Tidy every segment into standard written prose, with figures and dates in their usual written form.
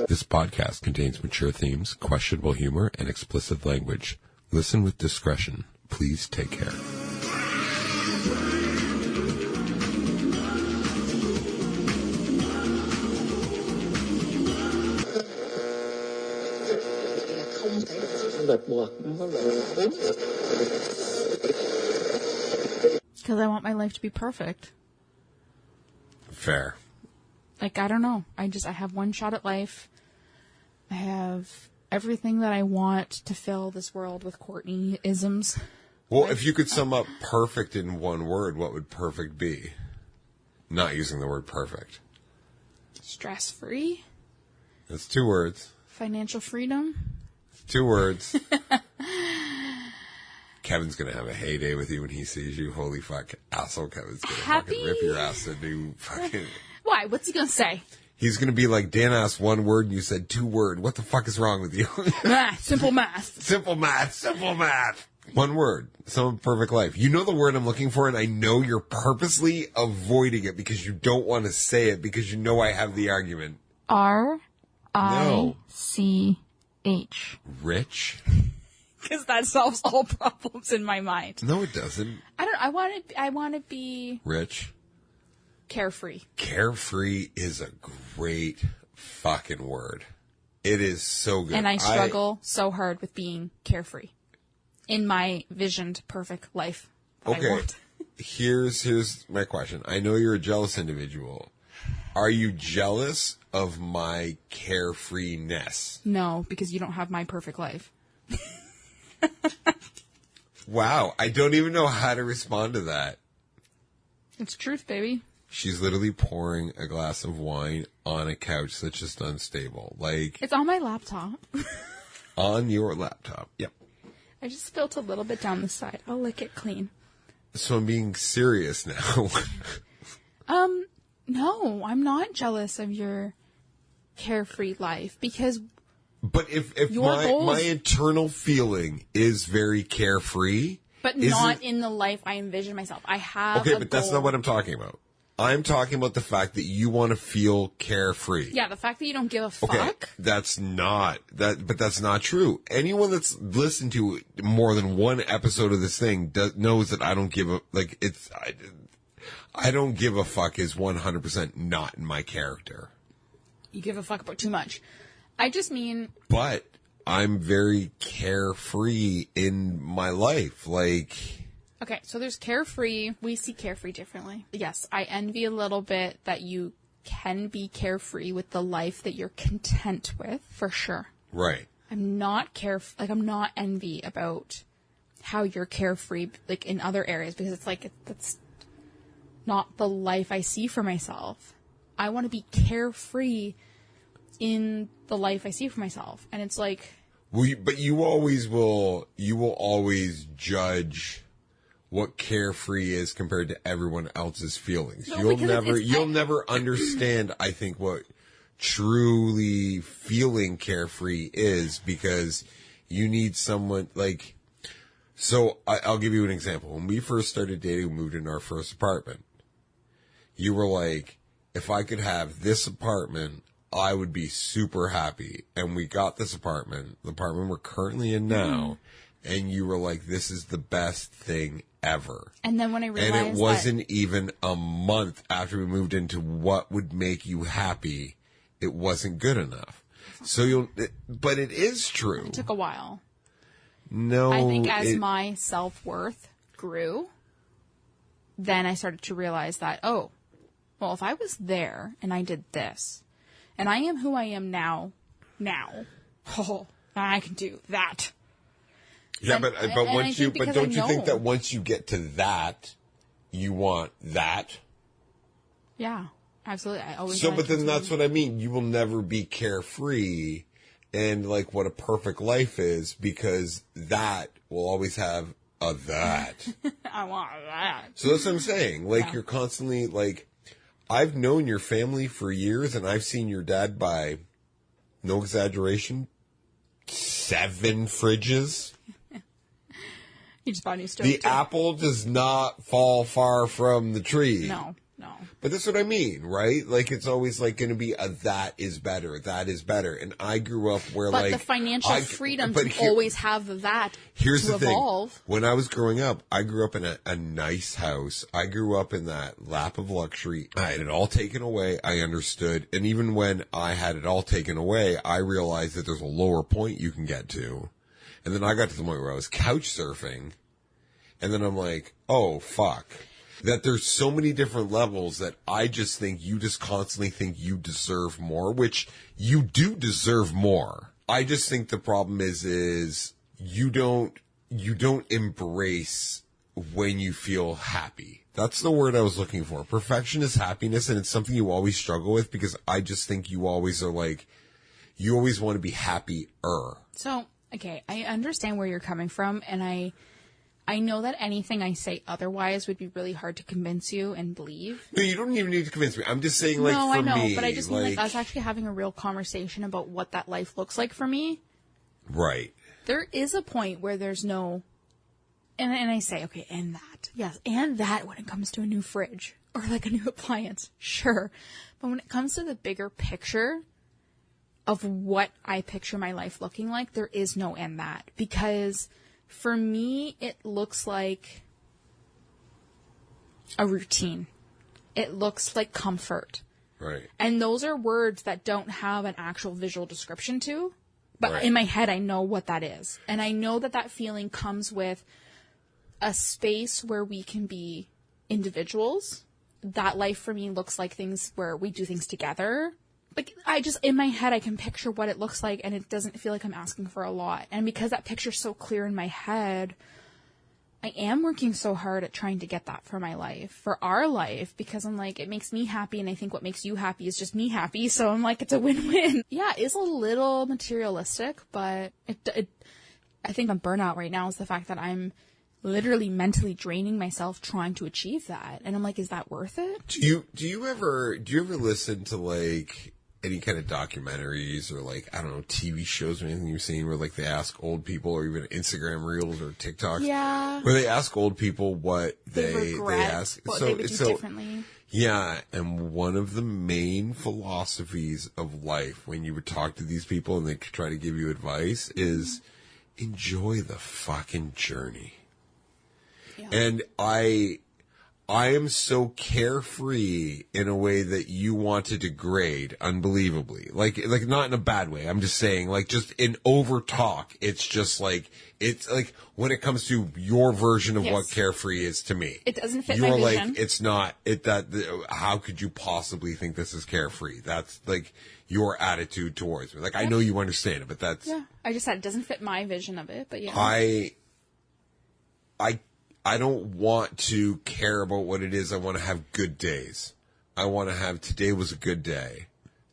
This podcast contains mature themes, questionable humor, and explicit language. Listen with discretion. Please take care. Because I want my life to be perfect. Fair. Like, I don't know. I have one shot at life. I have everything that I want to fill this world with Courtney-isms. Well, if you could sum up perfect in one word, what would perfect be? Not using the word perfect. Stress-free. That's 2 words. Financial freedom. 2 words. Kevin's going to have a heyday with you when he sees you. Holy fuck. Asshole Kevin's going to fucking rip your ass a new fucking... Why? What's he going to say? He's going to be like, Dan asked 1 word and you said 2 words. What the fuck is wrong with you? Simple math. Simple math. Simple math. 1 word. Some perfect life. You know the word I'm looking for, and I know you're purposely avoiding it because you don't want to say it because you know I have the argument. R-I-C-H. Rich? Because that solves all problems in my mind. No, it doesn't. I want to be... Rich? Carefree. Carefree is a great fucking word. It is so good. And I struggle so hard with being carefree in my visioned perfect life that I want. Here's my question. I know you're a jealous individual. Are you jealous of my carefreeness? No, because you don't have my perfect life. Wow, I don't even know how to respond to that. It's truth, baby. She's literally pouring a glass of wine on a couch that's just unstable. Like, it's on my laptop. On your laptop. Yep. I just spilled a little bit down the side. I'll lick it clean. So I'm being serious now. No, I'm not jealous of your carefree life because... But if my internal feeling is very carefree... But not in the life I envision myself. I have Okay, but that's not what I'm talking about. I'm talking about the fact that you want to feel carefree. Yeah, the fact that you don't give a fuck. Okay, that's not true. Anyone that's listened to more than one episode of this thing knows that I don't give a, like, I don't give a fuck is 100% not in my character. You give a fuck about too much. I just mean... But I'm very carefree in my life, like... Okay, so there's carefree. We see carefree differently. Yes, I envy a little bit that you can be carefree with the life that you're content with, for sure. Right. I'm not I'm not envy about how you're carefree, like, in other areas, because it's like, that's not the life I see for myself. I want to be carefree in the life I see for myself. And it's like... Well, but you will always judge what carefree is compared to everyone else's feelings. No, you'll never understand, I think, what truly feeling carefree is, because you need someone like... So I'll give you an example. When we first started dating, we moved into our first apartment. You were like, if I could have this apartment, I would be super happy. And we got this apartment, the apartment we're currently in now, and you were like, this is the best thing ever. And then when I realized and it wasn't even a month after we moved into what would make you happy, it wasn't good enough. So but it is true. It took a while. No. I think as my self-worth grew, then I started to realize that, oh, well, if I was there and I did this, and I am who I am now, oh, I can do that. Yeah, but don't you think that once you get to that, you want that? Yeah, absolutely. I always. So, but then that's what I mean. You will never be carefree and like what a perfect life is, because that will always have a that. I want that. So that's what I'm saying. Like, you're constantly like, I've known your family for years, and I've seen your dad buy, no exaggeration, 7 fridges. He just bought a new stove. The apple does not fall far from the tree. No. no. But that's what I mean, right? Like, it's always like going to be a that is better. And I grew up where but like the financial freedom to always have that here's to the evolve. Thing. When I was growing up, I grew up in a nice house. I grew up in that lap of luxury. I had it all taken away. I understood. And even when I had it all taken away, I realized that there's a lower point you can get to. And then I got to the point where I was couch surfing. And then I'm like, oh, fuck. That there's so many different levels that I just think you just constantly think you deserve more, which you do deserve more. I just think the problem is you don't embrace when you feel happy. That's the word I was looking for. Perfection is happiness, and it's something you always struggle with because I just think you always are like, you always want to be happier. So, okay, I understand where you're coming from, and I know that anything I say otherwise would be really hard to convince you and believe. No, you don't even need to convince me. I'm just saying, like, no, for I know, me, but I just mean, like, us actually having a real conversation about what that life looks like for me. Right. There is a point where there's no, and I say, okay, and that. Yes, and that when it comes to a new fridge or, like, a new appliance. Sure. But when it comes to the bigger picture of what I picture my life looking like, there is no and that. Because for me, it looks like a routine. It looks like comfort. Right. And those are words that don't have an actual visual description to. But right. In my head, I know what that is. And I know that that feeling comes with a space where we can be individuals. That life for me looks like things where we do things together. Like, in my head, I can picture what it looks like, and it doesn't feel like I'm asking for a lot. And because that picture's so clear in my head, I am working so hard at trying to get that for my life, for our life, because I'm like, it makes me happy, and I think what makes you happy is just me happy, so I'm like, it's a win-win. Yeah, it's a little materialistic, but I think I'm burnout right now is the fact that I'm literally mentally draining myself trying to achieve that. And I'm like, is that worth it? Do you ever listen to, like, any kind of documentaries or, like, I don't know, TV shows or anything you've seen where, like, they ask old people, or even Instagram Reels or TikToks, yeah, where they ask old people what they ask, what they would do differently. Yeah, and one of the main philosophies of life when you would talk to these people and they try to give you advice is enjoy the fucking journey. Yeah. And I am so carefree in a way that you want to degrade unbelievably. Like not in a bad way. I'm just saying, like, just in over talk. It's just like, it's like when it comes to your version of what carefree is to me. It doesn't fit my vision. You're like, it's not, how could you possibly think this is carefree? That's like your attitude towards me. Like, I know you understand it, but that's. Yeah. I just said it doesn't fit my vision of it, but yeah. I don't want to care about what it is. I want to have good days. I want to have today was a good day.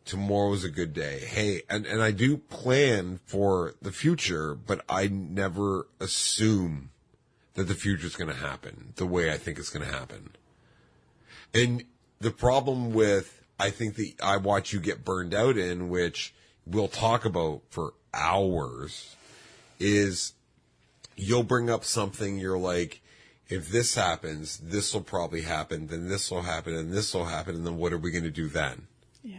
Tomorrow was a good day. Hey, and I do plan for the future, but I never assume that the future is going to happen the way I think it's going to happen. And the problem with, I think that I watch you get burned out in, which we'll talk about for hours, is you'll bring up something, you're like, if this happens, this will probably happen, then this will happen, and this will happen, and then what are we going to do then? Yeah.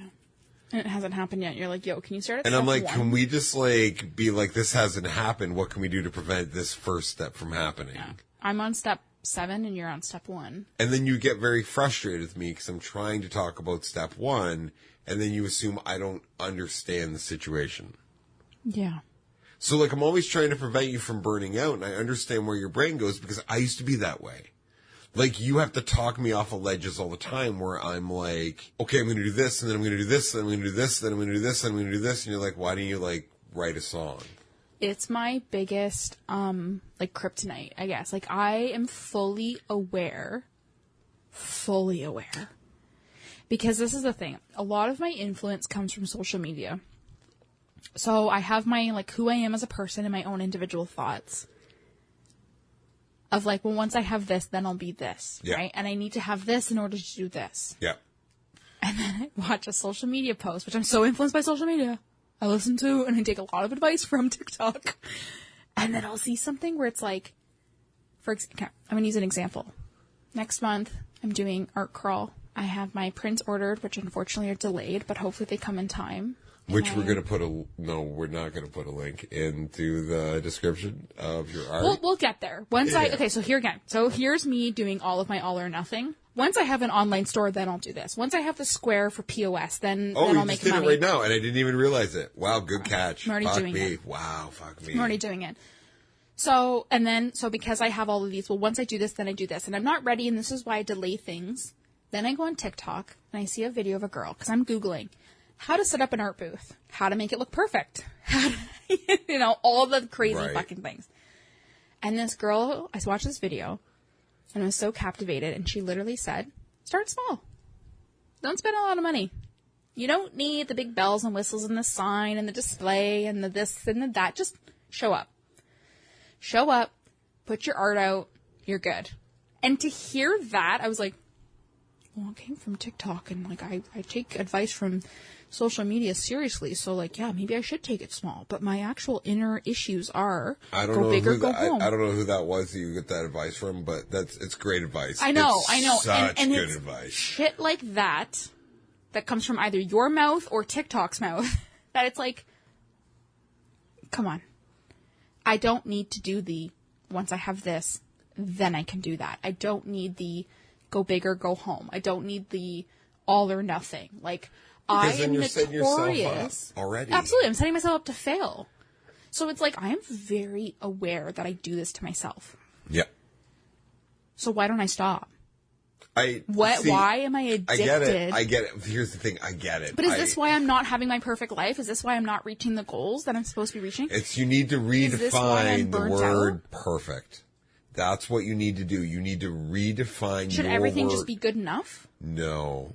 And it hasn't happened yet. You're like, yo, can you start at And step I'm like, one? can we just, like, be like, this hasn't happened, what can we do to prevent this first step from happening? Yeah. I'm on step 7, and you're on step 1. And then you get very frustrated with me, because I'm trying to talk about step 1, and then you assume I don't understand the situation. Yeah. So, like, I'm always trying to prevent you from burning out, and I understand where your brain goes because I used to be that way. Like, you have to talk me off of ledges all the time where I'm like, okay, I'm going to do this, and then I'm going to do this, and then I'm going to do this, and then I'm going to do this, and I'm going to do this, and you're like, why don't you, like, write a song? It's my biggest, like, kryptonite, I guess. Like, I am fully aware, because this is the thing. A lot of my influence comes from social media. So I have my, like, who I am as a person and my own individual thoughts of, like, well, once I have this, then I'll be this, right? And I need to have this in order to do this. Yeah. And then I watch a social media post, which I'm so influenced by social media. I listen to and I take a lot of advice from TikTok. And then I'll see something where it's like, I'm going to use an example. Next month, I'm doing art crawl I have my prints ordered, which unfortunately are delayed, but hopefully they come in time. Which we're going to put we're not going to put a link into the description of your art. We'll get there. So here again. So here's me doing all of my all or nothing. Once I have an online store, then I'll do this. Once I have the Square for POS, then I'll make money. Oh, you just did it right now, and I didn't even realize it. Wow, good catch. I'm already doing it. Wow, fuck me. I'm already doing it. So because I have all of these, well, once I do this, then I do this. And I'm not ready, and this is why I delay things. Then I go on TikTok, and I see a video of a girl, because I'm Googling how to set up an art booth, how to make it look perfect, how to, all the crazy fucking things. And this girl, I watched this video, and I was so captivated, and she literally said, start small. Don't spend a lot of money. You don't need the big bells and whistles and the sign and the display and the this and the that. Just show up. Show up, put your art out, you're good. And to hear that, I was like, well, it came from TikTok, and like I take advice from social media seriously, so like, yeah, maybe I should take it small. But my actual inner issues are go big or go home. I don't know who that was that you get that advice from, but it's great advice. I know. Such and good advice. Shit like that comes from either your mouth or TikTok's mouth. That it's like, come on. I don't need to do once I have this, then I can do that. I don't need the go big or go home. I don't need the all or nothing. Like, I am notorious. Already. Absolutely. I'm setting myself up to fail. So it's like, I am very aware that I do this to myself. Yeah. So why don't I stop? Why am I addicted? I get it. Here's the thing. I get it. But is this why I'm not having my perfect life? Is this why I'm not reaching the goals that I'm supposed to be reaching? You need to redefine the word perfect. That's what you need to do. You need to redefine Should everything just be good enough? No.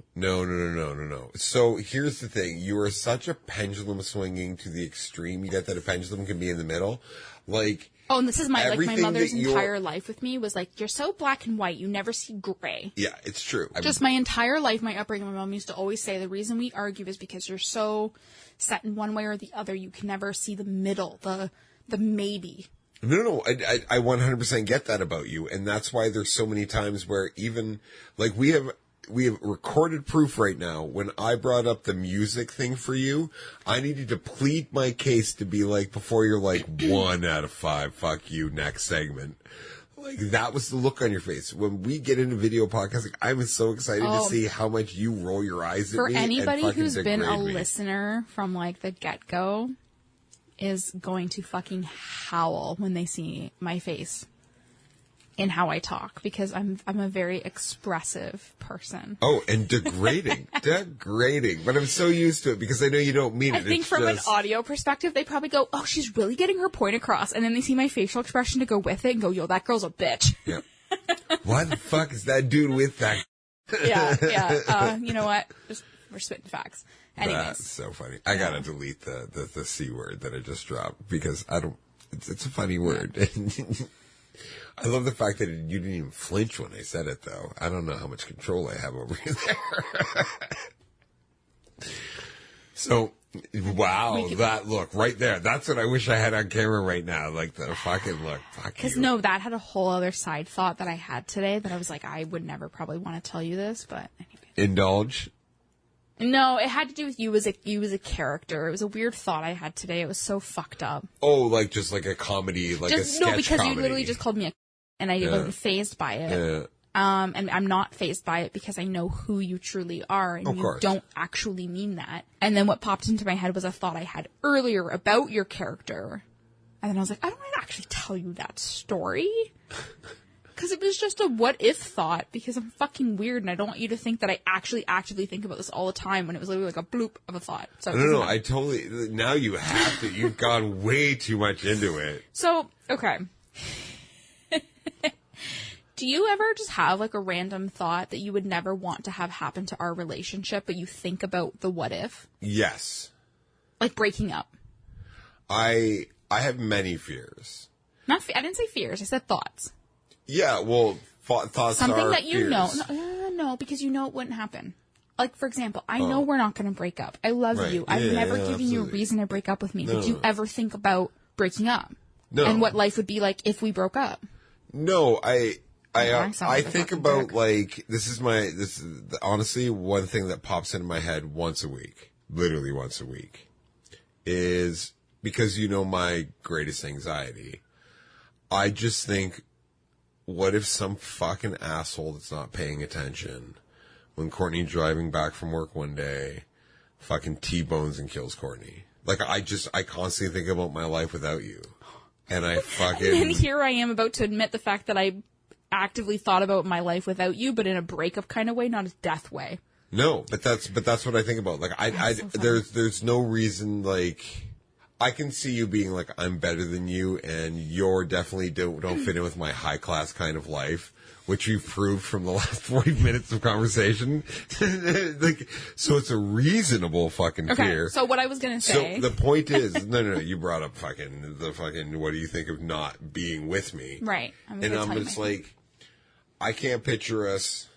So here's the thing. You are such a pendulum swinging to the extreme. You get that a pendulum can be in the middle. Like, oh, and this is my mother's entire life with me was like, you're so black and white, you never see gray. Yeah, it's true. Just my entire life, my upbringing, my mom used to always say, the reason we argue is because you're so set in one way or the other, you can never see the middle, the maybe. No, I 100% get that about you, and that's why there's so many times where even, like, we have recorded proof right now. When I brought up the music thing for you, I needed to plead my case to be like, before you're like 1 out of 5, fuck you, next segment. Like, that was the look on your face. When we get into video podcasting, I'm so excited to see how much you roll your eyes at me. For anybody who's been a me. listener from like the get-go is going to fucking howl when they see my face in how I talk, because I'm a very expressive person. Oh, and degrading. But I'm so used to it because I know you don't mean it. I think from an audio perspective, they probably go, oh, she's really getting her point across. And then they see my facial expression to go with it and go, yo, that girl's a bitch. Yeah. Why the fuck is that dude with that? Yeah. You know what? We're spitting facts. Anyways. That's so funny. I gotta delete the C word that I just dropped because it's a funny word. I love the fact that you didn't even flinch when I said it, though. I don't know how much control I have over you there. So, wow, that look right there. That's what I wish I had on camera right now. Like the fucking look. Fuck you. Because no, that had a whole other side thought that I had today that I was like, I would never probably want to tell you this, but anyway. Indulge? No, it had to do with you as a character. It was a weird thought I had today. It was so fucked up. Oh, like just like a comedy, like a sketch No, because comedy. you literally just called me and I wasn't phased by it. Yeah. And I'm not phased by it because I know who you truly are, and you don't actually mean that. And then what popped into my head was a thought I had earlier about your character. And then I was like, I don't want to actually tell you that story. Because it was just a what if thought, because I'm fucking weird and I don't want you to think that I actually actively think about this all the time when it was literally like a bloop of a thought. So no, I totally, now you have to, you've gone way too much into it. So, okay. Do you ever just have like a random thought that you would never want to have happen to our relationship, but you think about the what if? Yes. Like breaking up. I have many fears. I didn't say fears, I said thoughts. Yeah, well, thoughts something are that you fears. know. No, because you know it wouldn't happen. Like, for example, I know we're not going to break up. I love you. I've never given you a reason to break up with me. Did you ever think about breaking up? No. And what life would be like if we broke up? No, I I think about like this is honestly one thing that pops into my head once a week, literally once a week, is because my greatest anxiety. I just think, what if some fucking asshole that's not paying attention when Courtney's driving back from work one day, fucking T-bones and kills Courtney? Like I constantly think about my life without you, and I fucking. And here I am about to admit the fact that I actively thought about my life without you, but in a breakup kind of way, not a death way. No, but that's what I think about. Like there's no reason, like I can see you being like, I'm better than you, and you're definitely don't fit in with my high class kind of life, which you've proved from the last 40 minutes of conversation. Like, so it's a reasonable fucking fear. So what I was gonna say. So the point is, no, you brought up fucking what do you think of not being with me? Right. And I'm just like, I can't picture us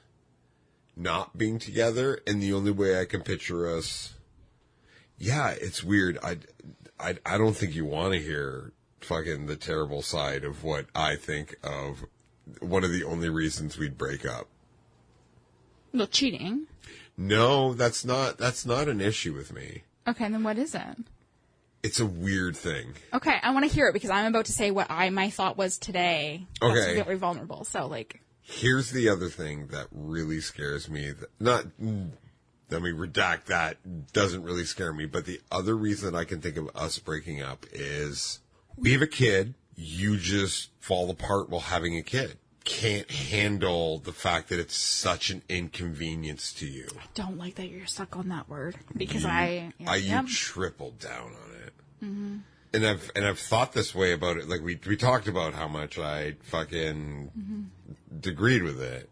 not being together, and the only way I can picture us, yeah, it's weird. I don't think you want to hear fucking the terrible side of what I think of one of the only reasons we'd break up. Well, cheating. No, that's not an issue with me. Okay, then what is it? It's a weird thing. Okay, I want to hear it because I'm about to say what my thought was today. Okay. That's very vulnerable. So, like. Here's the other thing that really scares me. Let me redact that. Doesn't really scare me. But the other reason I can think of us breaking up is we have a kid. You just fall apart while having a kid. Can't handle the fact that it's such an inconvenience to you. I don't like that you're stuck on that word because you tripled down on it. Mm-hmm. And I've thought this way about it. Like we talked about how much I fucking agreed with it.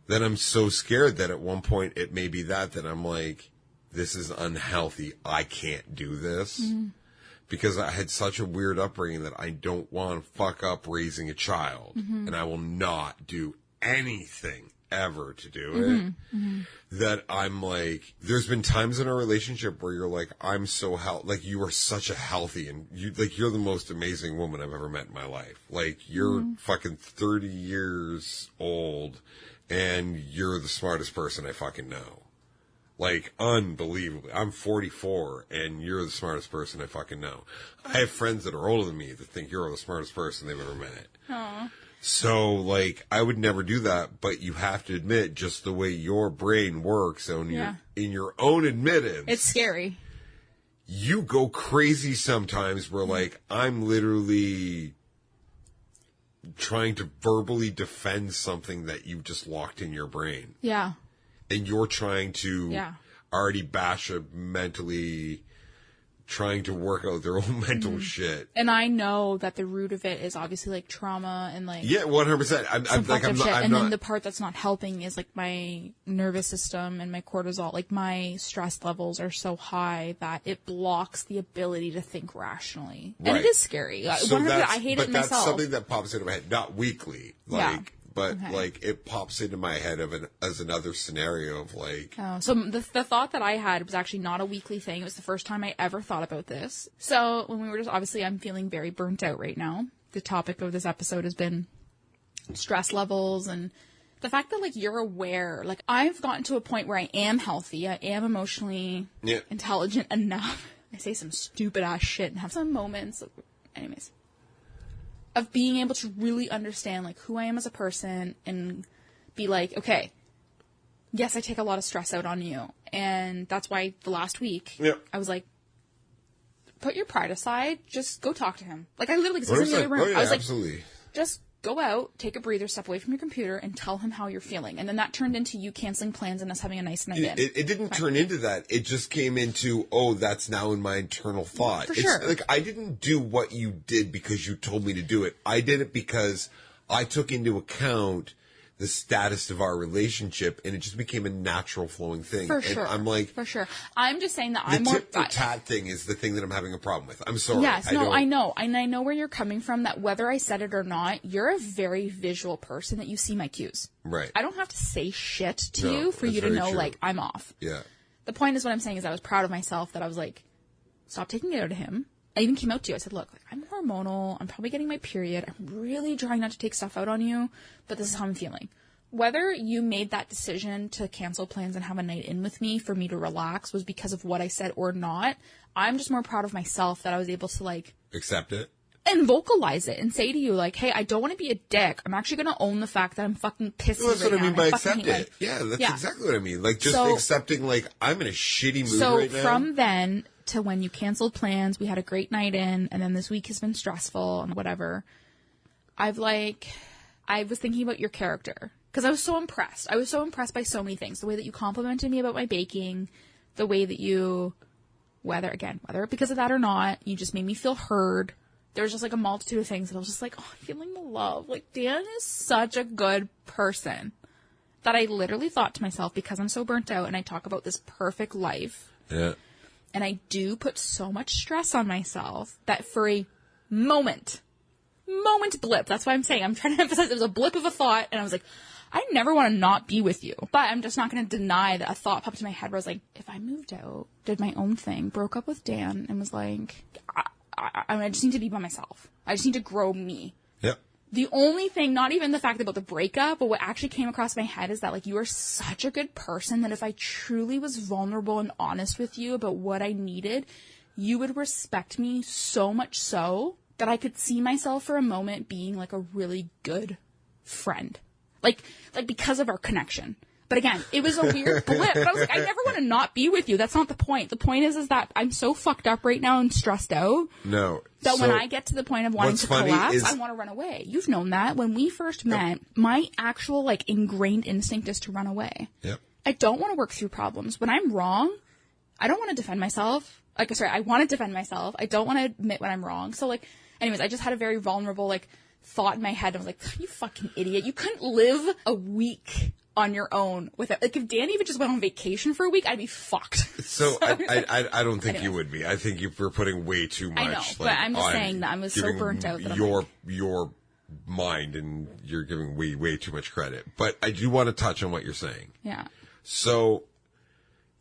Then I'm so scared that at one point it may be that I'm like, this is unhealthy. I can't do this. Mm-hmm. Because I had such a weird upbringing that I don't want to fuck up raising a child. Mm-hmm. And I will not do anything ever to do it. Mm-hmm. Mm-hmm. That I'm like, there's been times in our relationship where you're like, I'm so like you are such a healthy and you're the most amazing woman I've ever met in my life. Like you're fucking 30 years old and you're the smartest person I fucking know. Like, unbelievably. I'm 44, and you're the smartest person I fucking know. I have friends that are older than me that think you're the smartest person they've ever met. Aww. So, like, I would never do that, but you have to admit, just the way your brain works, in your own admittance. It's scary. You go crazy sometimes where, like, I'm literally trying to verbally defend something that you've just locked in your brain. Yeah. And you're trying to already bash a mentally, trying to work out their own mental shit. And I know that the root of it is obviously like trauma and like 100%. Then the part that's not helping is like my nervous system and my cortisol. Like my stress levels are so high that it blocks the ability to think rationally, and it is scary. So I hate it myself. But that's something that pops into my head, not weekly, But, like, it pops into my head as another scenario of, like... Oh, so the thought that I had was actually not a weekly thing. It was the first time I ever thought about this. So, when we were obviously, I'm feeling very burnt out right now. The topic of this episode has been stress levels and the fact that, like, you're aware. Like, I've gotten to a point where I am healthy. I am emotionally intelligent enough. I say some stupid-ass shit and have some moments. Anyways. Of being able to really understand, like, who I am as a person and be like, okay, yes, I take a lot of stress out on you. And that's why the last week, I was like, put your pride aside, just go talk to him. Like, I literally, because he's in the other room, I was absolutely. Like, just go out, take a breather, step away from your computer, and tell him how you're feeling. And then that turned into you canceling plans and us having a nice night in. It didn't turn into that. It just came into, that's now in my internal thought. For sure. Like, I didn't do what you did because you told me to do it. I did it because I took into account the status of our relationship, and it just became a natural flowing thing. For sure. And I'm like... For sure. I'm just saying that I'm more... The tit-for-tat thing is the thing that I'm having a problem with. I'm sorry. Yes, I know. And I know where you're coming from, that whether I said it or not, you're a very visual person, that you see my cues. Right. I don't have to say shit to you for you to know, true. Like, I'm off. Yeah. The point is, what I'm saying is I was proud of myself that I was like, stop taking it out of him. I even came out to you. I said, look, like, I'm hormonal. I'm probably getting my period. I'm really trying not to take stuff out on you, but this is how I'm feeling. Whether you made that decision to cancel plans and have a night in with me for me to relax was because of what I said or not, I'm just more proud of myself that I was able to, like... accept it? And vocalize it and say to you, like, hey, I don't want to be a dick. I'm actually going to own the fact that I'm fucking pissed Well, that's right what I mean now. by accept it. Yeah, that's exactly what I mean. Like, just accepting, like, I'm in a shitty mood right now. So from then to when you canceled plans, we had a great night in, and then this week has been stressful and whatever, I was thinking about your character. Because I was so impressed. I was so impressed by so many things. The way that you complimented me about my baking, the way that you, whether because of that or not, you just made me feel heard. There was just, like, a multitude of things that I was just like, oh, I'm feeling the love. Like, Dan is such a good person that I literally thought to myself, because I'm so burnt out and I talk about this perfect life. Yeah. And I do put so much stress on myself that for a moment blip, that's why I'm saying, I'm trying to emphasize it was a blip of a thought, and I was like, I never want to not be with you. But I'm just not going to deny that a thought popped in my head where I was like, if I moved out, did my own thing, broke up with Dan, and was like, I just need to be by myself. I just need to grow me. Yep. The only thing, not even the fact about the breakup, but what actually came across my head is that, like, you are such a good person that if I truly was vulnerable and honest with you about what I needed, you would respect me so much so that I could see myself for a moment being, like, a really good friend. Like because of our connection. But again, it was a weird blip. But I was like, I never want to not be with you. That's not the point. The point is that I'm so fucked up right now and stressed out. No. That when I get to the point of wanting to collapse, I want to run away. You've known that. When we first met, my actual, like, ingrained instinct is to run away. Yep. I don't want to work through problems. When I'm wrong, I don't want to defend myself. I want to defend myself. I don't want to admit when I'm wrong. So, like, anyways, I just had a very vulnerable, like, thought in my head. I was like, you fucking idiot. You couldn't live a week on your own without, like, if Danny even just went on vacation for a week, I'd be fucked. So I don't think you would be. I think you're putting way too much. I know, but I'm just saying that I was so burnt out that your mind, and you're giving way too much credit. But I do want to touch on what you're saying. Yeah. So,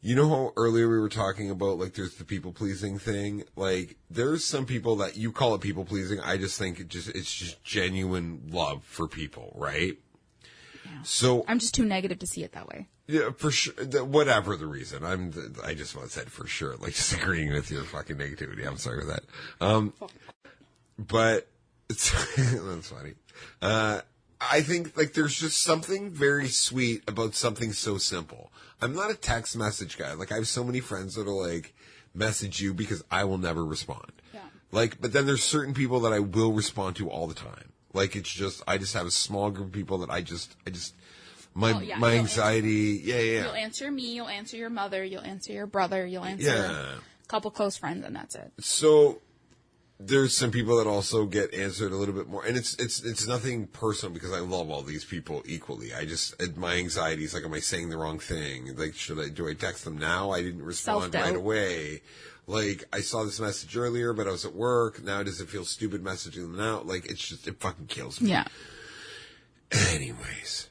you know how earlier we were talking about, like, there's the people-pleasing thing? Like, there's some people that you call it people-pleasing. I just think it's just genuine love for people, right? Yeah. So I'm just too negative to see it that way. Yeah, for sure. Whatever the reason. I just want to say for sure, like, disagreeing with your fucking negativity. I'm sorry with that. But it's, that's funny. I think, like, there's just something very sweet about something so simple. I'm not a text message guy. Like, I have so many friends that'll, like, message you because I will never respond. Yeah. Like, but then there's certain people that I will respond to all the time. Like, it's just, I just have a small group of people that my anxiety, You'll answer me, you'll answer your mother, you'll answer your brother, you'll answer a couple close friends, and that's it. So, there's some people that also get answered a little bit more, and it's nothing personal because I love all these people equally. My anxiety is like, am I saying the wrong thing? Like, do I text them now? I didn't respond right away. Like, I saw this message earlier, but I was at work. Now does it feel stupid messaging them now? Like, it fucking kills me. Yeah. Anyways.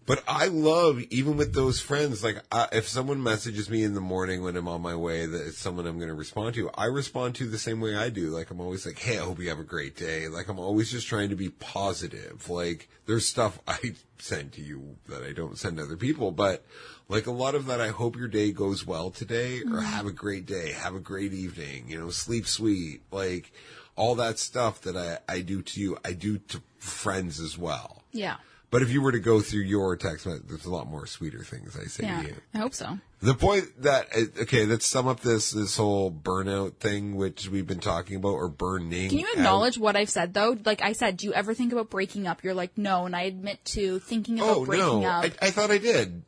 But I love, even with those friends, like, if someone messages me in the morning when I'm on my way that it's someone I'm going to respond to, I respond to the same way I do. Like, I'm always like, hey, I hope you have a great day. Like, I'm always just trying to be positive. Like, there's stuff I send to you that I don't send to other people, but, like, a lot of that, I hope your day goes well today, or have a great day, have a great evening, sleep sweet. Like, all that stuff that I do to you, I do to friends as well. Yeah. But if you were to go through your text message, there's a lot more sweeter things I say to you. I hope so. The point that, okay, let's sum up this whole burnout thing, which we've been talking about, or burning. Can you acknowledge what I've said, though? Like I said, do you ever think about breaking up? You're like, no, and I admit to thinking about breaking up. I thought I did.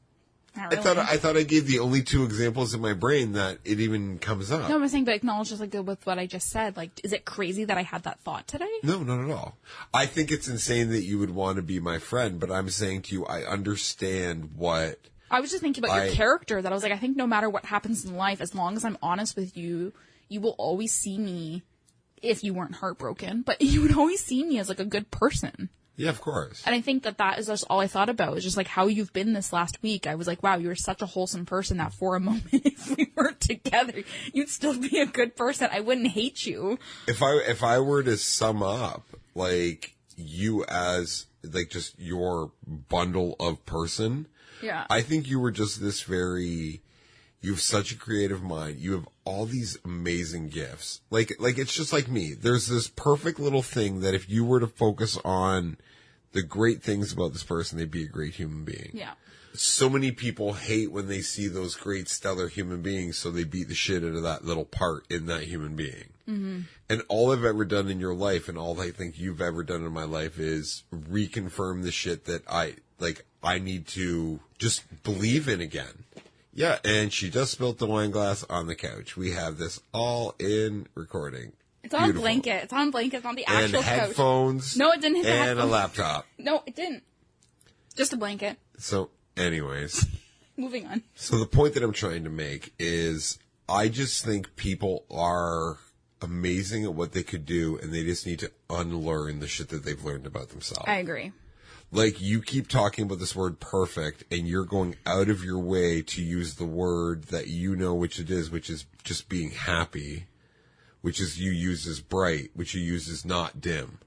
Not really. I thought I gave the only two examples in my brain that it even comes up. No, I'm saying, but acknowledge just like with what I just said. Like, is it crazy that I had that thought today? No, not at all. I think it's insane that you would want to be my friend, but I'm saying to you, I understand what. I was just thinking about your character. That I was like, I think no matter what happens in life, as long as I'm honest with you, you will always see me. If you weren't heartbroken, but you would always see me as like a good person. Yeah, of course. And I think that is just all I thought about, was just like how you've been this last week. I was like, wow, you're such a wholesome person that for a moment, if we weren't together, you'd still be a good person. I wouldn't hate you. If I were to sum up, like, you as, like, just your bundle of person, Yeah. I think you were just this very, you have such a creative mind. You have all these amazing gifts. Like it's just like me. There's this perfect little thing that if you were to focus on the great things about this person, they'd be a great human being. Yeah. So many people hate when they see those great stellar human beings, so they beat the shit out of that little part in that human being. Mm-hmm. And all I've ever done in your life, and all I think you've ever done in my life, is reconfirm the shit that I need to just believe in again. Yeah, and she just spilt the wine glass on the couch. We have this all in recording. It's on a blanket. It's on a blanket. It's on the actual and headphones. couch. No, it didn't hit the and headphones. a laptop. No, it didn't. Just a blanket. So, anyways. Moving on. So the point that I'm trying to make is I just think people are amazing at what they could do, and they just need to unlearn the shit that they've learned about themselves. I agree. Like, you keep talking about this word perfect, and you're going out of your way to use the word that you know which it is, which is just being happy, which is you use as bright, which you use as not dim.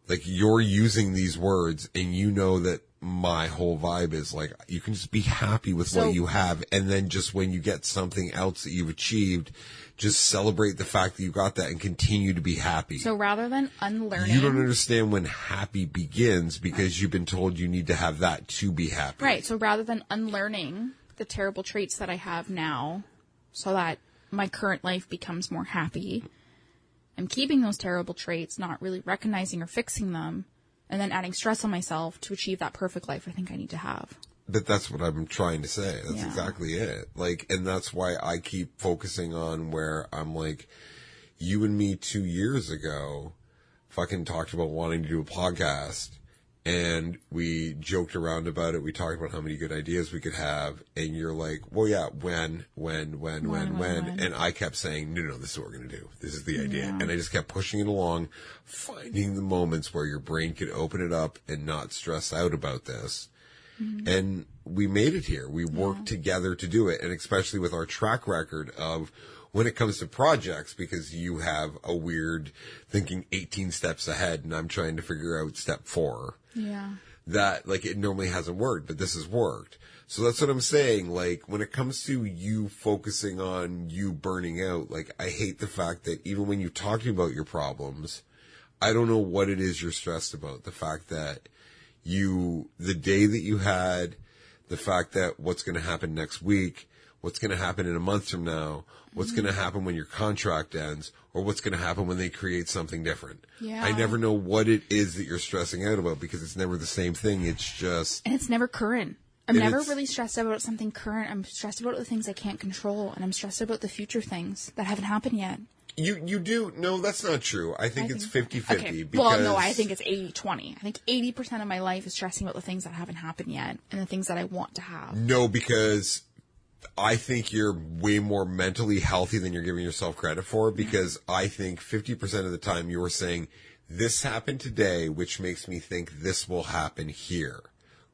Like, you're using these words, and you know that my whole vibe is, like, you can just be happy with what you have, and then just when you get something else that you've achieved, just celebrate the fact that you got that and continue to be happy. So rather than unlearning... You don't understand when happy begins because you've been told you need to have that to be happy. Right, so rather than unlearning the terrible traits that I have now so that my current life becomes more happy, I'm keeping those terrible traits, not really recognizing or fixing them, and then adding stress on myself to achieve that perfect life I think I need to have. But that's what I'm trying to say. That's exactly it. Like, and that's why I keep focusing on where I'm like, you and me 2 years ago fucking talked about wanting to do a podcast, and we joked around about it. We talked about how many good ideas we could have, and you're like, well, yeah, when? And I kept saying, no, this is what we're going to do. This is the idea. And I just kept pushing it along, finding the moments where your brain could open it up and not stress out about this. Mm-hmm. And we made it here. We worked together to do it. And especially with our track record of when it comes to projects, because you have a weird thinking 18 steps ahead and I'm trying to figure out step 4. Yeah. That, like, it normally hasn't worked, but this has worked. So that's what I'm saying. Like, when it comes to you focusing on you burning out, like, I hate the fact that even when you talk to me about your problems, I don't know what it is you're stressed about. The fact that the day that you had, the fact that what's going to happen next week, what's going to happen in a month from now, what's going to happen when your contract ends, or what's going to happen when they create something different. Yeah. I never know what it is that you're stressing out about because it's never the same thing. It's just... And it's never current. I'm never really stressed about something current. I'm stressed about the things I can't control, and I'm stressed about the future things that haven't happened yet. You do? No, that's not true. I think it's 50-50. Okay. Because... Well, no, I think it's 80-20. I think 80% of my life is stressing about the things that haven't happened yet and the things that I want to have. No, because I think you're way more mentally healthy than you're giving yourself credit for, because I think 50% of the time you were saying, this happened today, which makes me think this will happen here,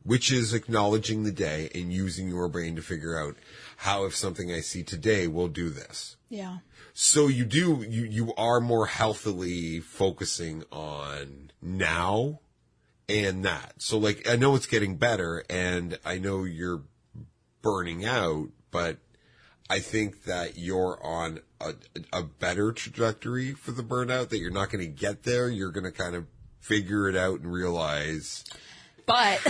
which is acknowledging the day and using your brain to figure out how, if something I see today will do this. Yeah. So you are more healthily focusing on now and that. So, like, I know it's getting better and I know you're burning out, but I think that you're on a better trajectory for the burnout, that you're not going to get there. You're going to kind of figure it out and realize. But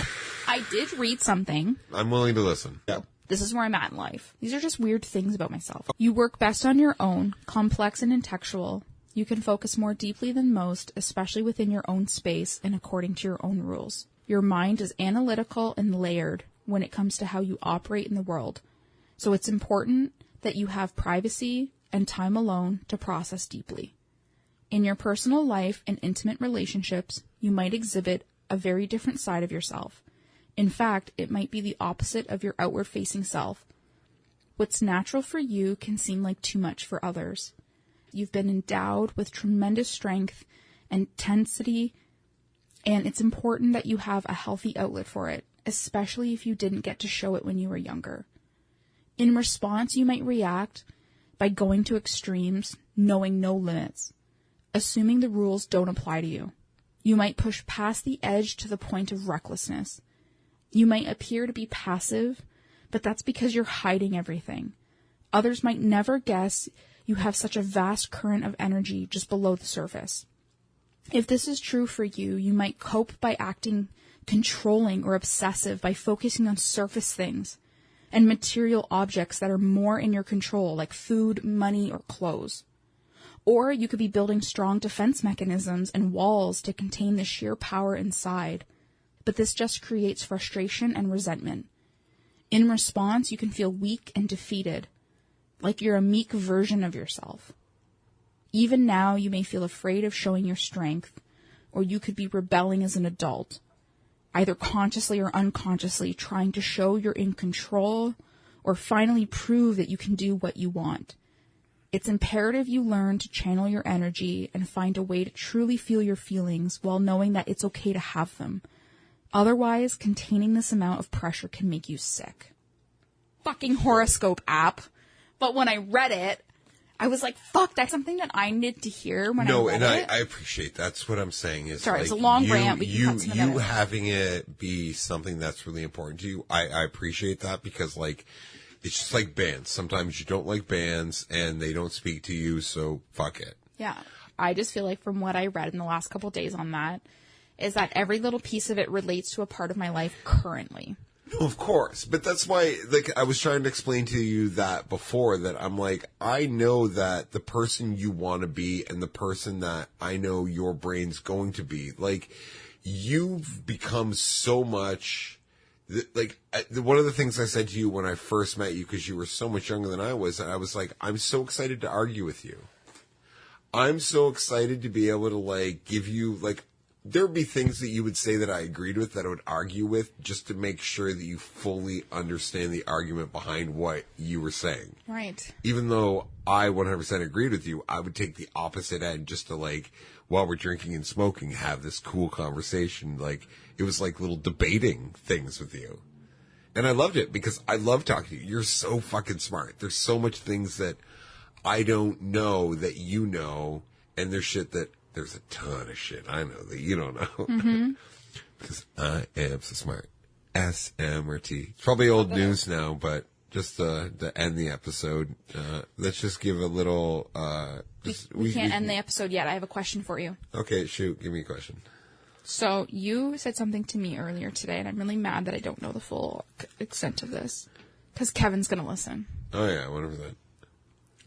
I did read something. I'm willing to listen. Yeah. This is where I'm at in life. These are just weird things about myself. You work best on your own, complex and intellectual. You can focus more deeply than most, especially within your own space and according to your own rules. Your mind is analytical and layered when it comes to how you operate in the world. So it's important that you have privacy and time alone to process deeply. In your personal life and intimate relationships, you might exhibit a very different side of yourself. In fact, it might be the opposite of your outward-facing self. What's natural for you can seem like too much for others. You've been endowed with tremendous strength and intensity And it's important that you have a healthy outlet for it, especially if you didn't get to show it when you were younger. In response, you might react by going to extremes, knowing no limits, assuming the rules don't apply to you. You might push past the edge to the point of recklessness. You might appear to be passive, but that's because you're hiding everything. Others might never guess you have such a vast current of energy just below the surface. If this is true for you, you might cope by acting controlling or obsessive by focusing on surface things and material objects that are more in your control, like food, money, or clothes. Or you could be building strong defense mechanisms and walls to contain the sheer power inside. But this just creates frustration and resentment. In response, you can feel weak and defeated, like you're a meek version of yourself. Even now, you may feel afraid of showing your strength, or you could be rebelling as an adult, either consciously or unconsciously trying to show you're in control or finally prove that you can do what you want. It's imperative you learn to channel your energy and find a way to truly feel your feelings while knowing that it's okay to have them. Otherwise, containing this amount of pressure can make you sick. Fucking horoscope app. But when I read it, I was like, fuck, that's something that I needed to hear when I read it. I appreciate that's what I'm saying is sorry, like, it's a long rant. We can cut some of you it. having it be something that's really important to you. I appreciate that because like it's just like bands. Sometimes you don't like bands and they don't speak to you, so fuck it. Yeah. I just feel like from what I read in the last couple of days on that is that every little piece of it relates to a part of my life currently. No, of course. But that's why, like, I was trying to explain to you that before, that I'm like, I know that the person you want to be and the person that I know your brain's going to be, like, you've become so much, like, one of the things I said to you when I first met you, because you were so much younger than I was like, I'm so excited to argue with you. I'm so excited to be able to, like, give you, like, there'd be things that you would say that I agreed with that I would argue with just to make sure that you fully understand the argument behind what you were saying. Right. Even though I 100% agreed with you, I would take the opposite end just to, like, while we're drinking and smoking, have this cool conversation. Like, it was like little debating things with you. And I loved it because I love talking to you. You're so fucking smart. There's so much things that I don't know that you know, and there's shit that there's a ton of shit I know that you don't know. Mm-hmm. Because I am so smart. SMRT. It's probably old news now, but just to end the episode, let's just give a little... we can't end the episode yet. I have a question for you. Okay, shoot. Give me a question. So you said something to me earlier today, and I'm really mad that I don't know the full extent of this. Because Kevin's going to listen. Oh, yeah. What was that?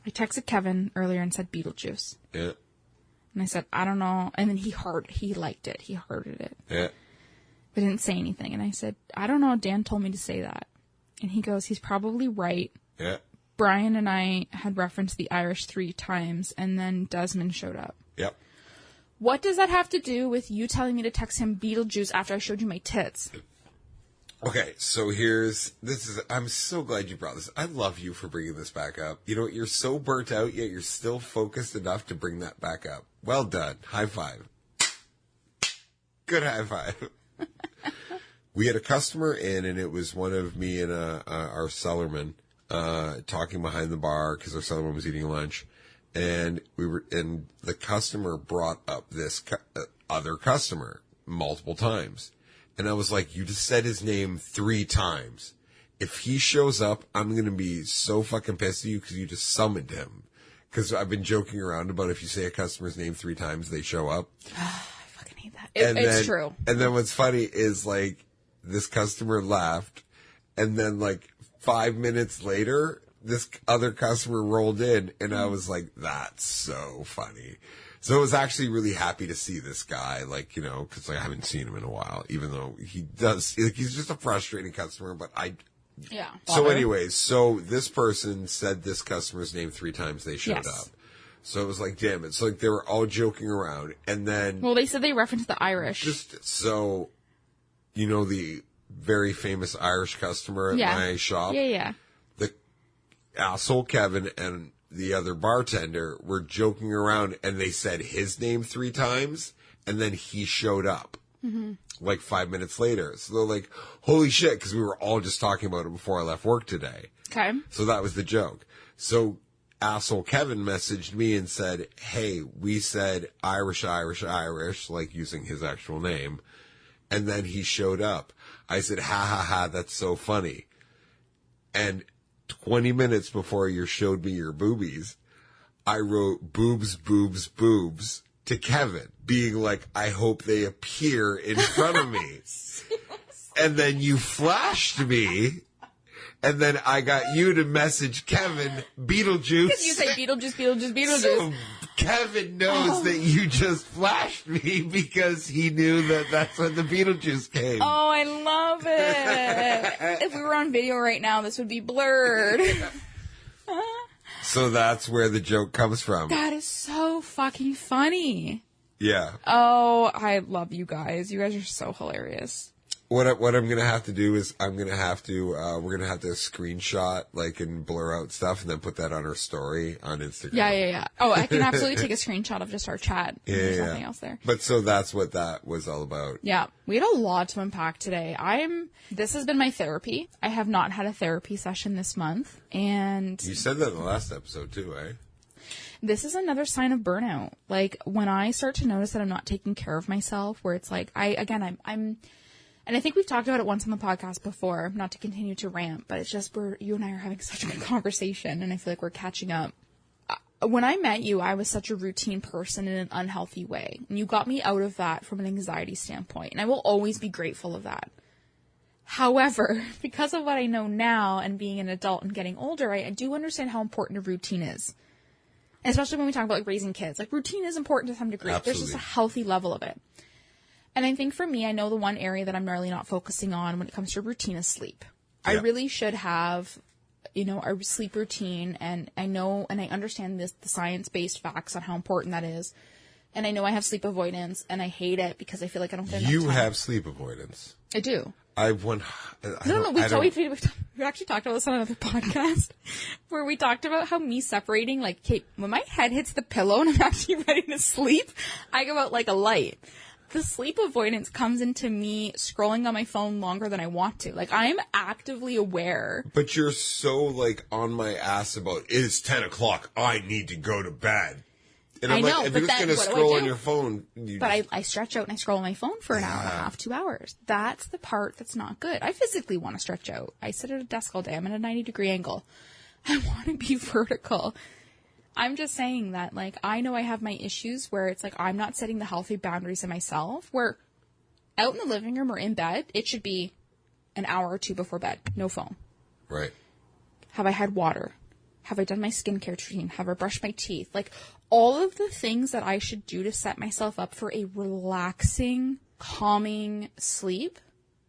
I texted Kevin earlier and said Beetlejuice. Yeah. And I said, I don't know. And then he liked it. He hearted it. Yeah. But didn't say anything. And I said, I don't know. Dan told me to say that. And he goes, he's probably right. Yeah. Brian and I had referenced the Irish 3 times, and then Desmond showed up. Yep. What does that have to do with you telling me to text him Beetlejuice after I showed you my tits? Okay, so I'm so glad you brought this. I love you for bringing this back up. You know, you're so burnt out, yet you're still focused enough to bring that back up. Well done. High five. Good high five. We had a customer in, and it was one of me and our cellarman talking behind the bar because our cellarman was eating lunch. And the customer brought up this other customer multiple times. And I was like, you just said his name 3 times. If he shows up, I'm going to be so fucking pissed at you because you just summoned him. Because I've been joking around about if you say a customer's name 3 times, they show up. I fucking hate that. It's true. And then what's funny is, like, this customer laughed. And then, like, 5 minutes later, this other customer rolled in. And I was like, that's so funny. So I was actually really happy to see this guy, like, you know, because like, I haven't seen him in a while, even though he's just a frustrating customer, but yeah. So anyways, so this person said this customer's name 3 times, they showed up. So it was like, damn it. So like they were all joking around, and then... Well, they said they referenced the Irish. Just so, you know, the very famous Irish customer at my shop? Yeah. The asshole Kevin and the other bartender were joking around, and they said his name 3 times, and then he showed up. like 5 minutes later. So they're like, holy shit, because we were all just talking about it before I left work today. Okay. So that was the joke. So asshole Kevin messaged me and said, hey, we said Irish, like using his actual name. And then he showed up. I said, ha ha ha, that's so funny. And 20 minutes before you showed me your boobies, I wrote boobs, boobs, boobs to Kevin, being like, I hope they appear in front of me. And then you flashed me. And then I got you to message Kevin, Beetlejuice. You say Beetlejuice. So Kevin knows that you just flashed me because he knew that that's when the Beetlejuice came. Oh, I love it. If we were on video right now, this would be blurred. So that's where the joke comes from. That is so fucking funny. Yeah. Oh, I love you guys. You guys are so hilarious. What I'm gonna have to do is we're gonna have to screenshot like and blur out stuff and then put that on our story on Instagram. Yeah. Oh, I can absolutely take a screenshot of just our chat. There's nothing else there. But so that's what that was all about. Yeah, we had a lot to unpack today. This has been my therapy. I have not had a therapy session this month, and you said that in the last episode too, eh? This is another sign of burnout. Like when I start to notice that I'm not taking care of myself, where it's like I'm. And I think we've talked about it once on the podcast before, not to continue to rant, but it's just you and I are having such a good conversation, and I feel like we're catching up. When I met you, I was such a routine person in an unhealthy way, and you got me out of that from an anxiety standpoint, and I will always be grateful of that. However, because of what I know now and being an adult and getting older, I do understand how important a routine is. And especially when we talk about like raising kids. Like routine is important to some degree. Absolutely. There's just a healthy level of it. And I think for me, I know the one area that I'm really not focusing on when it comes to routine is sleep. Yeah. I really should have, a sleep routine. And I know, and I understand the science-based facts on how important that is. And I know I have sleep avoidance, and I hate it because I feel like I don't get enough time. You have sleep avoidance. I do. We actually talked about this on another podcast where we talked about how me separating, like, okay, when my head hits the pillow and I'm actually ready to sleep, I go out like a light. The sleep avoidance comes into me scrolling on my phone longer than I want to. Like, I'm actively aware. But you're so, like, on my ass about, it's 10 o'clock, I need to go to bed. And I'm like, if you're just going to scroll on your phone. I stretch out and I scroll on my phone for an hour and a half, 2 hours. That's the part that's not good. I physically want to stretch out. I sit at a desk all day. I'm at a 90-degree angle. I want to be vertical. I'm just saying that, like, I know I have my issues where it's like I'm not setting the healthy boundaries in myself, where out in the living room or in bed, it should be an hour or two before bed. No phone. Right. Have I had water? Have I done my skincare routine? Have I brushed my teeth? Like, all of the things that I should do to set myself up for a relaxing, calming sleep.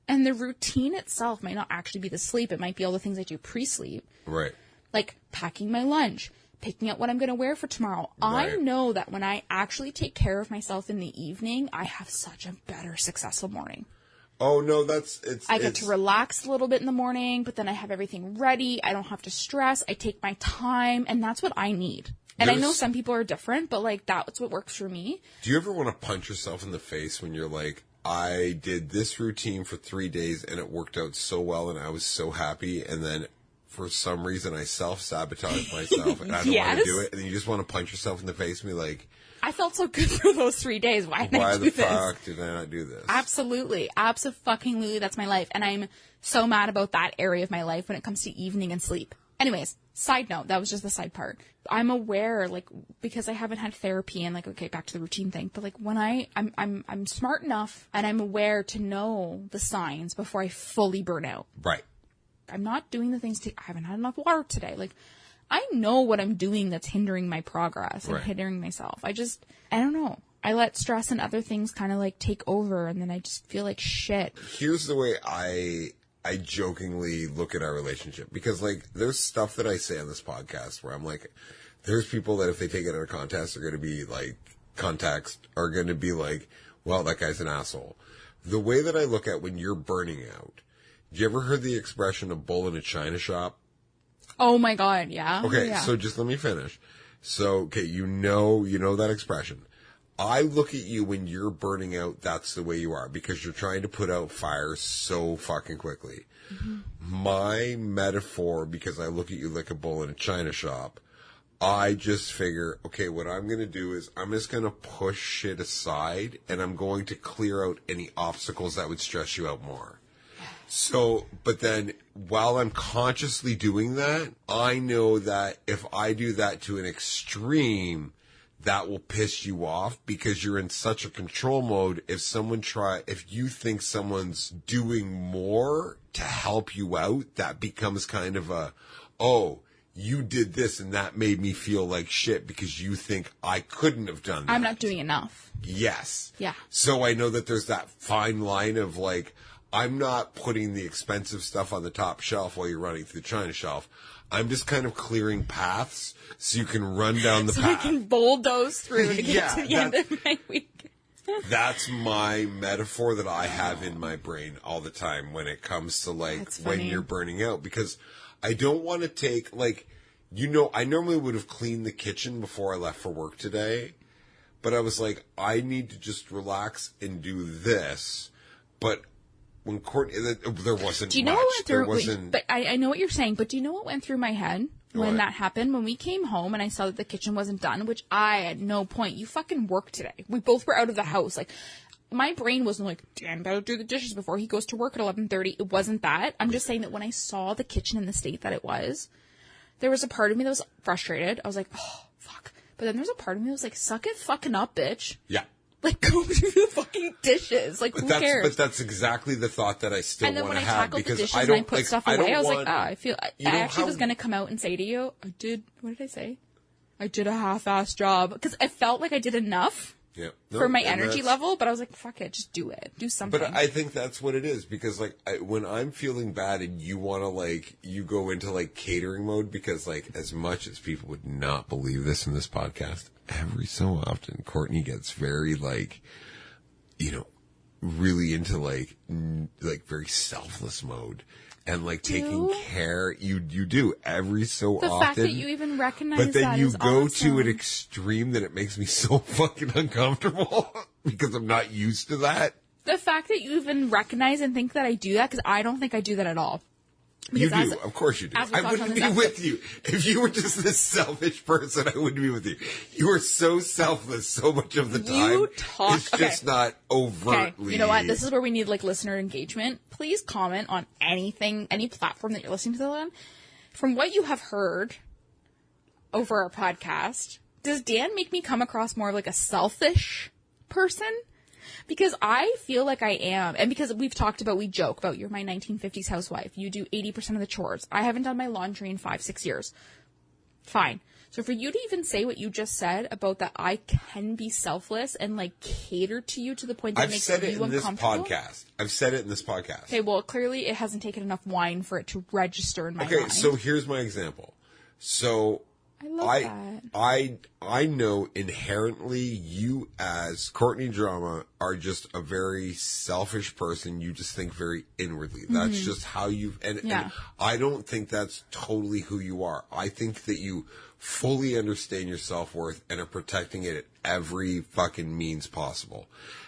And the routine itself might not actually be the sleep. It might be all the things I do pre-sleep. Right. Like packing my lunch, picking out what I'm going to wear for tomorrow. Right. I know that when I actually take care of myself in the evening, I have such a better, successful morning. Oh, no, I get to relax a little bit in the morning, but then I have everything ready. I don't have to stress. I take my time, and that's what I need. And I know some people are different, but, like, that's what works for me. Do you ever want to punch yourself in the face when you're like, I did this routine for 3 days, and it worked out so well, and I was so happy, and then for some reason I self-sabotage myself, and I don't want to do it, and you just want to punch yourself in the face and be like, I felt so good for those 3 days. Why did I do this? Why the fuck did I not do this? Absolutely. Abso-fucking-lutely. That's my life. And I'm so mad about that area of my life when it comes to evening and sleep. Anyways, side note. That was just the side part. I'm aware, like, because I haven't had therapy and, like, okay, back to the routine thing. But, like, when I'm smart enough and I'm aware to know the signs before I fully burn out. Right. I'm not doing the things I haven't had enough water today. Like, I know what I'm doing that's hindering my progress and hindering myself. I don't know. I let stress and other things kind of like take over, and then I just feel like shit. Here's the way I jokingly look at our relationship, because like there's stuff that I say on this podcast where I'm like, there's people that if they take it out of context are going to be like, well, that guy's an asshole. The way that I look at when you're burning out, do you ever heard the expression a bull in a china shop? Oh my God, yeah. Okay, yeah. So just let me finish. So, okay, you know that expression. I look at you when you're burning out, that's the way you are, because you're trying to put out fires so fucking quickly. Mm-hmm. My metaphor, because I look at you like a bull in a china shop, I just figure, okay, what I'm going to do is I'm just going to push shit aside, and I'm going to clear out any obstacles that would stress you out more. So, but then while I'm consciously doing that, I know that if I do that to an extreme, that will piss you off because you're in such a control mode. If you think someone's doing more to help you out, that becomes kind of you did this and that made me feel like shit because you think I couldn't have done that. I'm not doing enough. Yes. Yeah. So I know that there's that fine line of like, I'm not putting the expensive stuff on the top shelf while you're running through the China shelf. I'm just kind of clearing paths so you can run down the path. So I can bulldoze through to get to the end of my week. That's my metaphor that I have in my brain all the time when it comes to like when you're burning out, because I don't want to take I normally would have cleaned the kitchen before I left for work today, but I was like, I need to just relax and do this. But when Courtney, there wasn't. Do you know much. What went through? But I know what you're saying. But do you know what went through my head when that happened? When we came home and I saw that the kitchen wasn't done, which I at no point. You fucking worked today. We both were out of the house. Like my brain wasn't like, Dan better do the dishes before he goes to work at 11:30. It wasn't that. I'm just saying that when I saw the kitchen in the state that it was, there was a part of me that was frustrated. I was like, oh fuck. But then there's a part of me that was like, suck it fucking up, bitch. Yeah. Like, go do the fucking dishes. Like, who cares? But that's exactly the thought that I still want to have. And then when I tackled the dishes and I put stuff away, I was like, I actually was going to come out and say to you, what did I say? I did a half-assed job. Because I felt like I did enough for my energy level, but I was like, fuck it, just do it. Do something. But I think that's what it is, because, like, when I'm feeling bad and you want to, like, you go into, like, catering mode, because, like, as much as people would not believe this in this podcast, every so often, Courtney gets very, like, really into, like very selfless mode. And, like, taking care, you do every so often. The fact that you even recognize that is awesome. But then you go to an extreme that it makes me so fucking uncomfortable because I'm not used to that. The fact that you even recognize and think that I do that, because I don't think I do that at all. Because you do. Of course you do. I wouldn't be with you. If you were just this selfish person, I wouldn't be with you. You are so selfless so much of the time. It's just not overtly. Okay. You know what? This is where we need, like, listener engagement. Please comment on anything, any platform that you're listening to them on. From what you have heard over our podcast, does Dan make me come across more of, like, a selfish person? Because I feel like I am. And because we joke about you're my 1950s housewife. You do 80% of the chores. I haven't done my laundry in 5-6 years. Fine. So for you to even say what you just said about that I can be selfless and like cater to you to the point that it makes you uncomfortable. I've said it in this podcast. Okay, well, clearly it hasn't taken enough wine for it to register in my mind. Okay, so here's my example. So I love that. I know inherently you as Courtney Drama are just a very selfish person. You just think very inwardly. That's just how and I don't think that's totally who you are. I think that you fully understand your self-worth and are protecting it at every fucking means possible.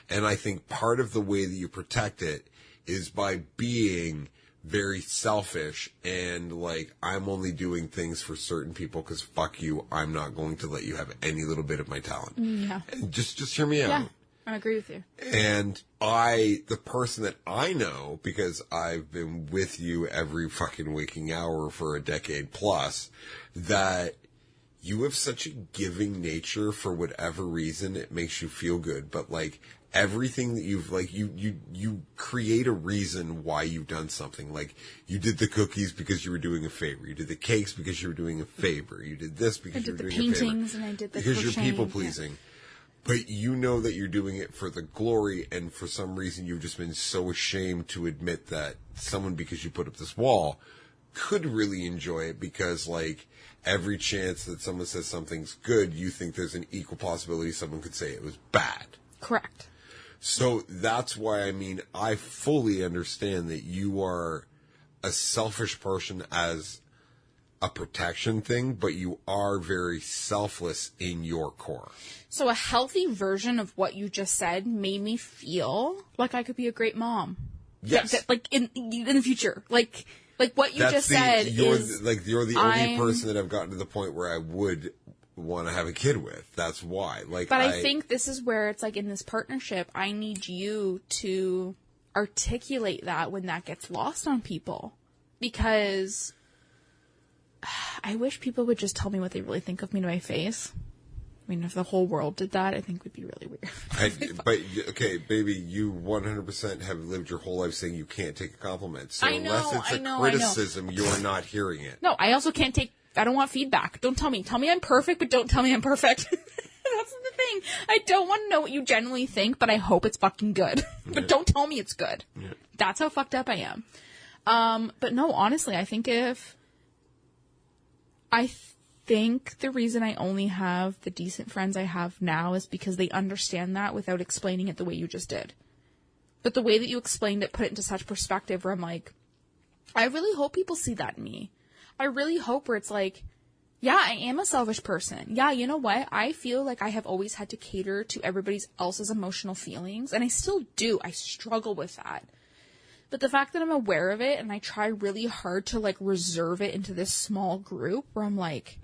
And I think part of the way that you protect it is by being very selfish and like, I'm only doing things for certain people because fuck you, I'm not going to let you have any little bit of my talent. Yeah. And just hear me out. Yeah, I agree with you. And the person that I know, because I've been with you every fucking waking hour for a decade plus, that you have such a giving nature for whatever reason, it makes you feel good. But like, everything that you've like you create a reason why you've done something. Like, you did the cookies because you were doing a favor, you did the cakes because you were doing a favor, you did this because you were doing a favor, I did the paintings and I did the because crocheting, you're people pleasing. But you know that you're doing it for the glory, and for some reason you've just been so ashamed to admit that someone, because you put up this wall, could really enjoy it, because like, every chance that someone says something's good, you think there's an equal possibility someone could say it was bad. Correct. So that's why, I fully understand that you are a selfish person as a protection thing, but you are very selfless in your core. So a healthy version of what you just said made me feel like I could be a great mom. Yes. Like in the future. Like what you just said you're is... you're the only person that I've gotten to the point where I would want to have a kid with. That's why. But I think this is where it's like in this partnership, I need you to articulate that when that gets lost on people. Because I wish people would just tell me what they really think of me to my face. I mean, if the whole world did that, I think it would be really weird. But, okay, baby, you 100% have lived your whole life saying you can't take a compliment. So unless it's a criticism, you're not hearing it. No, I also can't take... I don't want feedback. Don't tell me. Tell me I'm perfect, but don't tell me I'm perfect. That's the thing. I don't want to know what you genuinely think, but I hope it's fucking good. But don't tell me it's good. Yeah. That's how fucked up I am. But no, honestly, I think the reason I only have the decent friends I have now is because they understand that without explaining it the way you just did. But the way that you explained it put it into such perspective where I'm like, I really hope people see that in me. I really hope where it's like, yeah, I am a selfish person. Yeah, you know what? I feel like I have always had to cater to everybody else's emotional feelings, and I still do. I struggle with that. But the fact that I'm aware of it and I try really hard to like reserve it into this small group where I'm like,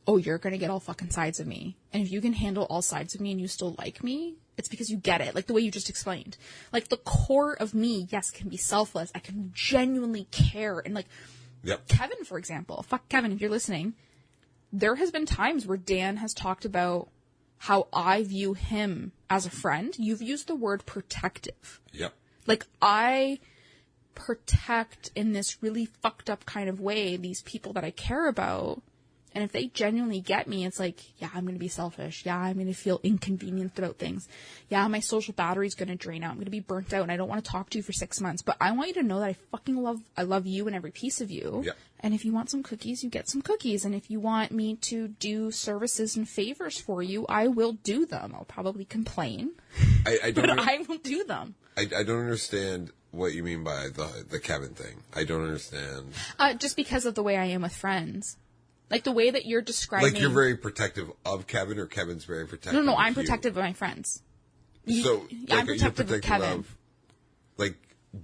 oh, you're going to get all fucking sides of me. And if you can handle all sides of me and you still like me, it's because you get it. Like the way you just explained. Like the core of me, yes, can be selfless. I can genuinely care. And like, yep. Kevin, for example, fuck Kevin, if you're listening, there has been times where Dan has talked about how I view him as a friend. You've used the word protective. Yep. Like I protect in this really fucked up kind of way these people that I care about. And if they genuinely get me, it's like, yeah, I'm going to be selfish. Yeah, I'm going to feel inconvenienced about things. Yeah, my social battery's going to drain out. I'm going to be burnt out and I don't want to talk to you for 6 months. But I want you to know that I love you and every piece of you. Yeah. And if you want some cookies, you get some cookies. And if you want me to do services and favors for you, I will do them. I'll probably complain. I will do them. I don't understand what you mean by the Kevin thing. I don't understand. Just because of the way I am with friends. Like the way that you're describing... Like you're very protective of Kevin or Kevin's very protective No, of I'm you? protective of my friends. So, I'm protective of Kevin. Like,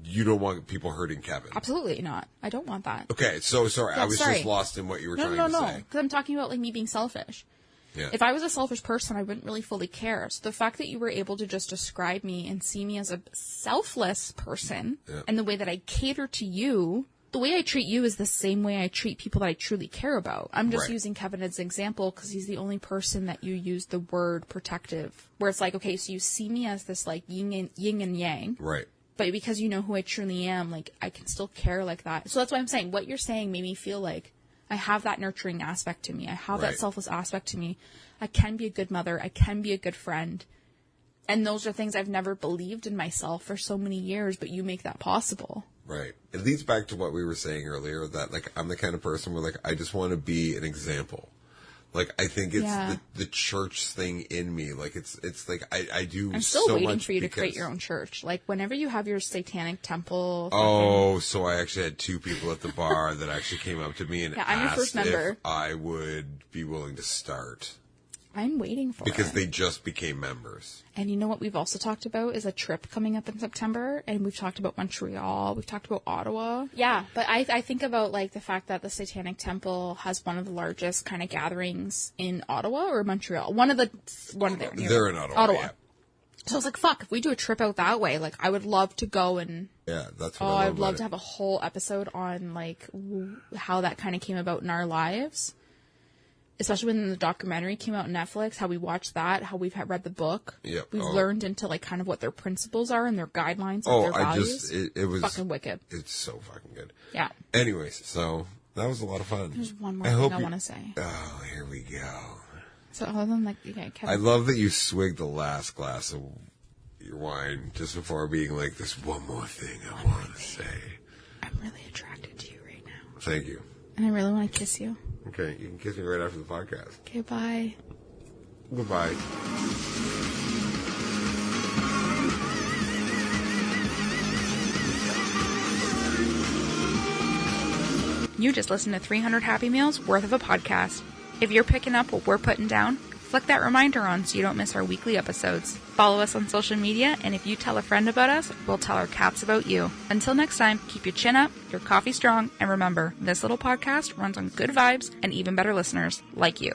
you don't want people hurting Kevin? Absolutely not. I don't want that. Okay, so sorry. Yeah, I was just lost in what you were trying to say. No. Because I'm talking about like me being selfish. Yeah. If I was a selfish person, I wouldn't really fully care. So the fact that you were able to just describe me and see me as a selfless person and the way that I cater to you... The way I treat you is the same way I treat people that I truly care about. I'm just using Kevin as an example because he's the only person that you use the word protective. Where it's like, okay, so you see me as this like yin and yang. Right. But because you know who I truly am, like I can still care like that. So that's why I'm saying what you're saying made me feel like I have that nurturing aspect to me. I have that selfless aspect to me. I can be a good mother. I can be a good friend. And those are things I've never believed in myself for so many years, but you make that possible. Right. It leads back to what we were saying earlier, that like I'm the kind of person where like I just want to be an example. Like I think it's the church thing in me. Like it's like I do. I'm still so waiting much for you to create your own church. Like whenever you have your satanic temple. Oh, so I actually had 2 people at the bar that actually came up to me and I'm your asked first member. if I would be willing to start. I'm waiting for it. Because they just became members. And you know what we've also talked about is a trip coming up in September. And we've talked about Montreal. We've talked about Ottawa. Yeah, but I think about like the fact that the Satanic Temple has one of the largest kind of gatherings in Ottawa or Montreal. One of there. They're in Ottawa. Yeah. So I was like, fuck, if we do a trip out that way, like I would love to go and... Yeah, that's what I would love to have a whole episode on like how that kind of came about in our lives. Especially when the documentary came out on Netflix, how we watched that, how we've read the book. Yep. We've learned into like kind of what their principles are and their guidelines and their values. It was fucking wicked. It's so fucking good. Yeah. Anyways, so that was a lot of fun. There's one more thing I want to say. Oh, here we go. So other than like, okay, Kevin. I love that you swigged the last glass of your wine just before being like, there's one more thing I want to say. I'm really attracted to you right now. Thank you. And I really want to kiss you. Okay, you can kiss me right after the podcast. Okay, bye. Goodbye. You just listened to 300 Happy Meals worth of a podcast. If you're picking up what we're putting down, flick that reminder on so you don't miss our weekly episodes. Follow us on social media, and if you tell a friend about us, we'll tell our cats about you. Until next time, keep your chin up, your coffee strong, and remember, this little podcast runs on good vibes and even better listeners like you.